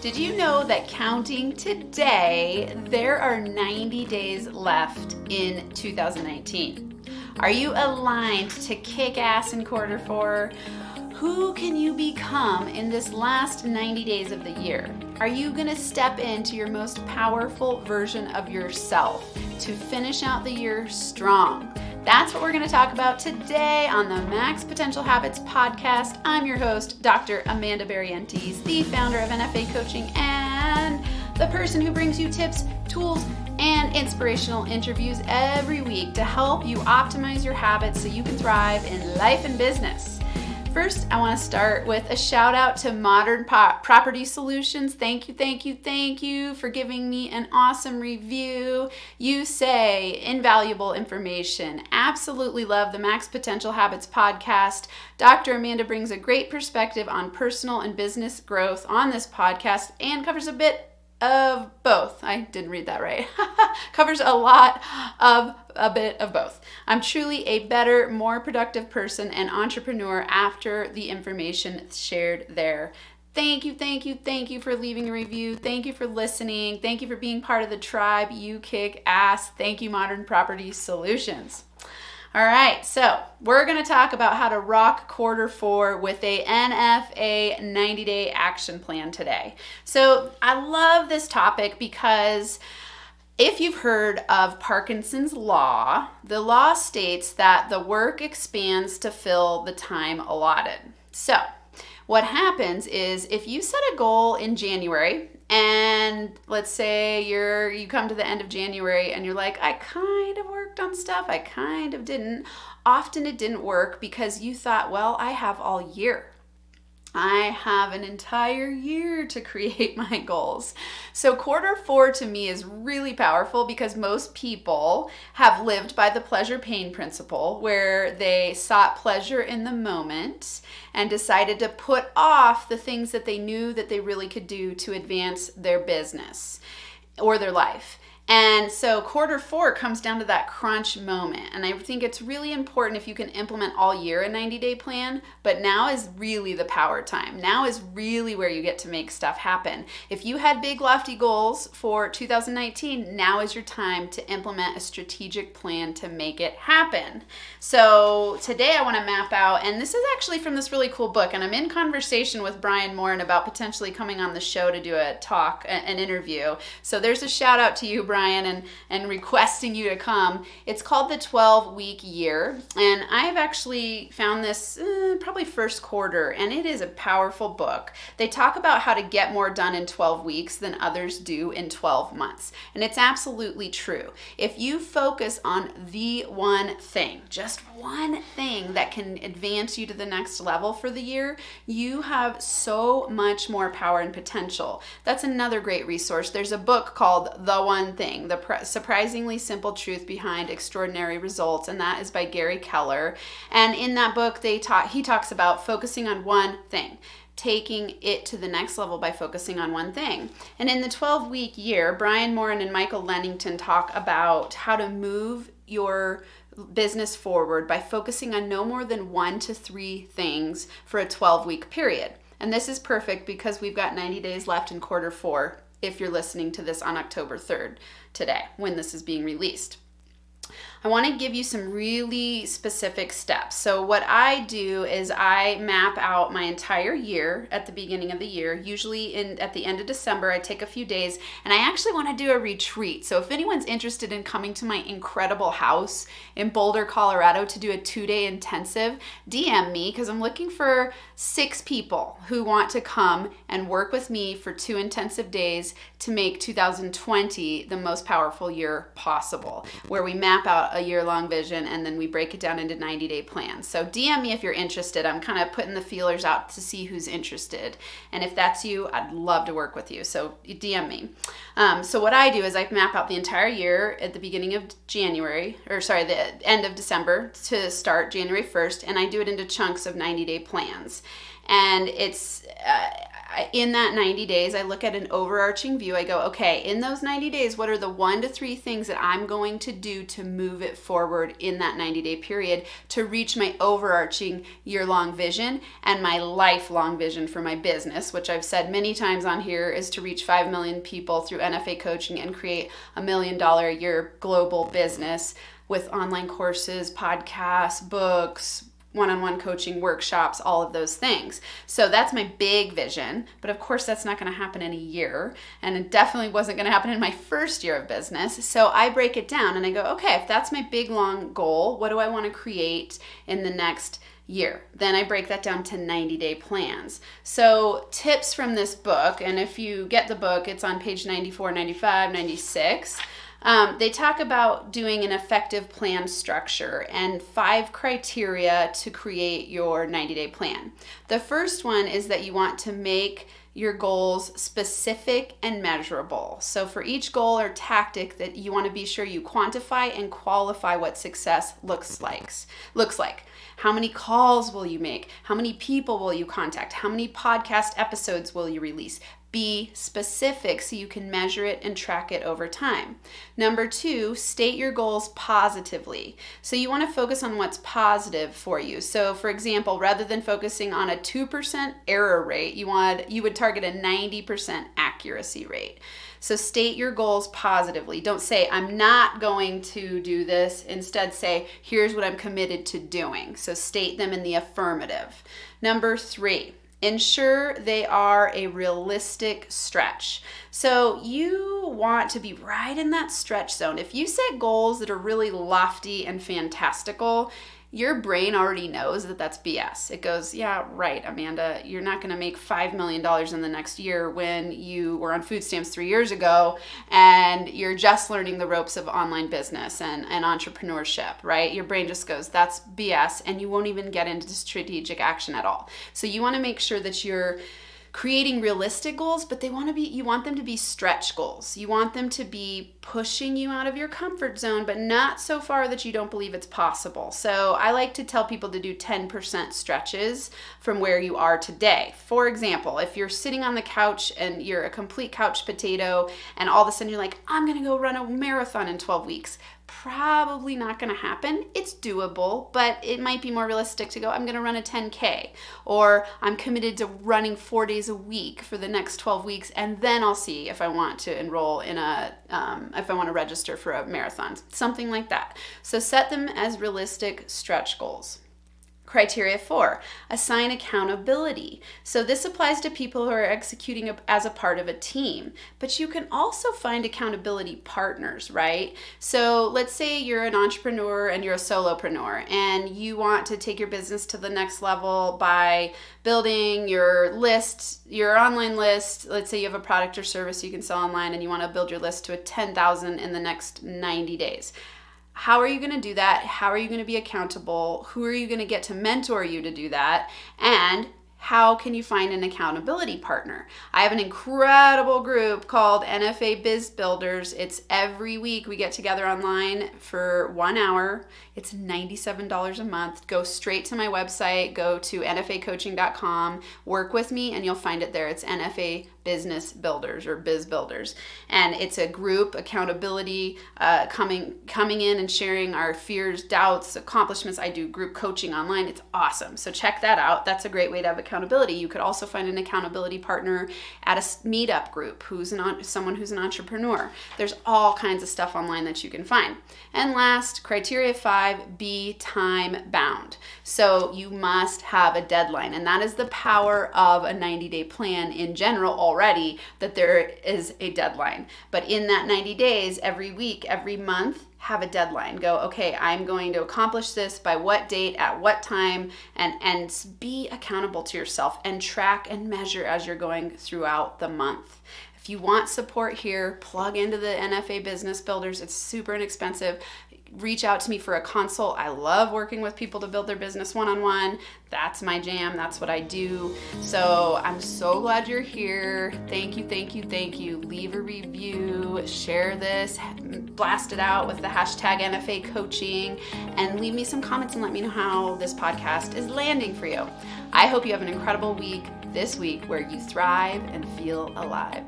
Did you know that counting today, there are 90 days left in 2019? Are you aligned to kick ass in quarter four? Who can you become in this last 90 days of the year? Are you going to step into your most powerful version of yourself to finish out the year strong? That's what we're going to talk about today on the Max Potential Habits podcast. I'm your host, Dr. Amanda Barrientos, the founder of NFA Coaching and the person who brings you tips, tools, and inspirational interviews every week to help you optimize your habits so you can thrive in life and business. First, I want to start with a shout out to Modern Property Solutions. Thank you for giving me an awesome review. You say invaluable information. Absolutely love the Max Potential Habits podcast. Dr. Amanda brings a great perspective on personal and business growth on this podcast and covers a bit of both. I didn't read that right. Covers a lot of a bit of both. I'm truly a better, more productive person and entrepreneur after the information shared there. Thank you for leaving a review. Thank you for listening. Thank you for being part of the tribe. You kick ass. Thank you, Modern Property Solutions. All right, so we're going to talk about how to rock quarter four with a NFA 90-day action plan today. So I love this topic because if you've heard of Parkinsons Law, the law states that the work expands to fill the time allotted. So what happens is if you set a goal in January, and let's say you come to the end of January and you're like, I kind of worked on stuff, I kind of didn't. Often it didn't work because you thought, well, I have all year. I have an entire year to create my goals. So quarter four to me is really powerful because most people have lived by the pleasure pain principle where they sought pleasure in the moment and decided to put off the things that they knew that they really could do to advance their business or their life. And so quarter four comes down to that crunch moment. And I think it's really important if you can implement all year a 90-day plan, but now is really the power time. Now is really where you get to make stuff happen. If you had big lofty goals for 2019, now is your time to implement a strategic plan to make it happen. So today I want to map out, and this is actually from this really cool book, and I'm in conversation with Brian Morin about potentially coming on the show to do a talk, an interview. So there's a shout out to you, Brian, and requesting you to come. It's called the 12-week year, and I've actually found this probably first quarter, and it is a powerful book. They talk about how to get more done in 12 weeks than others do in 12 months, and it's absolutely true. If you focus on the one thing, just one thing that can advance you to the next level for the year, you have so much more power and potential. That's another great resource. There's a book called The One Thing, The Surprisingly Simple Truth Behind Extraordinary Results, and that is by Gary Keller. And in that book, he talks about focusing on one thing, taking it to the next level by focusing on one thing. And in the 12-week year, Brian Morin and Michael Lennington talk about how to move your business forward by focusing on no more than 1 to 3 things for a 12-week period. And this is perfect because we've got 90 days left in quarter four if you're listening to this on October 3rd today when this is being released. I want to give you some really specific steps. So what I do is I map out my entire year at the beginning of the year. Usually at the end of December, I take a few days and I actually want to do a retreat. So if anyone's interested in coming to my incredible house in Boulder, Colorado to do a 2-day intensive, DM me because I'm looking for 6 people who want to come and work with me for 2 intensive days to make 2020 the most powerful year possible, where we map out a year-long vision and then we break it down into 90-day plans. So DM me if you're interested. I'm kind of putting the feelers out to see who's interested. And if that's you, I'd love to work with you. So DM me. So what I do is I map out the entire year at the beginning of the end of December to start January 1st, and I do it into chunks of 90-day plans. And it's in that 90 days, I look at an overarching view. I go, okay, in those 90 days, what are the 1 to 3 things that I'm going to do to move it forward in that 90-day period to reach my overarching year-long vision and my lifelong vision for my business, which I've said many times on here is to reach 5 million people through NFA coaching and create $1 million a year global business with online courses, podcasts, books, one-on-one coaching, workshops, all of those things. So that's my big vision. But of course, that's not going to happen in a year. And it definitely wasn't going to happen in my first year of business. So I break it down and I go, okay, if that's my big, long goal, what do I want to create in the next year? Then I break that down to 90-day plans. So tips from this book, and if you get the book, it's on page 94, 95, 96. They talk about doing an effective plan structure and 5 criteria to create your 90-day plan. The first one is that you want to make your goals specific and measurable. So for each goal or tactic that you want to be sure you quantify and qualify what success looks like. How many calls will you make? How many people will you contact? How many podcast episodes will you release? Be specific so you can measure it and track it over time. Number 2, state your goals positively. So you want to focus on what's positive for you. So for example, rather than focusing on a 2% error rate, you would target a 90% accuracy rate. So state your goals positively. Don't say, I'm not going to do this. Instead say, here's what I'm committed to doing. So state them in the affirmative. Number 3, ensure they are a realistic stretch. So you want to be right in that stretch zone. If you set goals that are really lofty and fantastical, your brain already knows that that's BS. It goes, yeah, right, Amanda, you're not going to make $5 million in the next year when you were on food stamps 3 years ago and you're just learning the ropes of online business and entrepreneurship, right? Your brain just goes, that's BS, and you won't even get into strategic action at all. So you want to make sure that you're creating realistic goals, but you want them to be stretch goals. You want them to be pushing you out of your comfort zone, but not so far that you don't believe it's possible. So I like to tell people to do 10% stretches from where you are today. For example, if you're sitting on the couch and you're a complete couch potato and all of a sudden you're like, I'm going to go run a marathon in 12 weeks. Probably not going to happen. It's doable, but it might be more realistic to go, I'm going to run a 10K, or I'm committed to running 4 days a week for the next 12 weeks, and then I'll see if I want to enroll in if I want to register for a marathon, something like that. So set them as realistic stretch goals. Criteria 4, assign accountability. So this applies to people who are executing as a part of a team, but you can also find accountability partners, right? So let's say you're an entrepreneur and you're a solopreneur and you want to take your business to the next level by building your list, your online list. Let's say you have a product or service you can sell online and you want to build your list to a 10,000 in the next 90 days. How are you going to do that? How are you going to be accountable? Who are you going to get to mentor you to do that? And how can you find an accountability partner? I have an incredible group called NFA Biz Builders. It's every week we get together online for 1 hour. It's $97 a month. Go straight to my website, go to nfacoaching.com, work with me, and you'll find it there. It's NFA Business Builders or Biz Builders. And it's a group accountability, coming in and sharing our fears, doubts, accomplishments. I do group coaching online. It's awesome. So check that out. That's a great way to have accountability. You could also find an accountability partner at a meetup group someone who's an entrepreneur. There's all kinds of stuff online that you can find. And last, criteria 5, be time bound. So you must have a deadline, and that is the power of a 90-day plan in general already, that there is a deadline. But in that 90 days, every week, every month, have a deadline. Go, okay, I'm going to accomplish this by what date, at what time, and be accountable to yourself and track and measure as you're going throughout the month. If you want support here, plug into the NFA Business Builders. It's super inexpensive. Reach out to me for a consult. I love working with people to build their business one-on-one. That's my jam. That's what I do. So I'm so glad you're here. Thank you, thank you, thank you. Leave a review, share this, blast it out with the hashtag NFA coaching, and leave me some comments and let me know how this podcast is landing for you. I hope you have an incredible week. this week where you thrive and feel alive.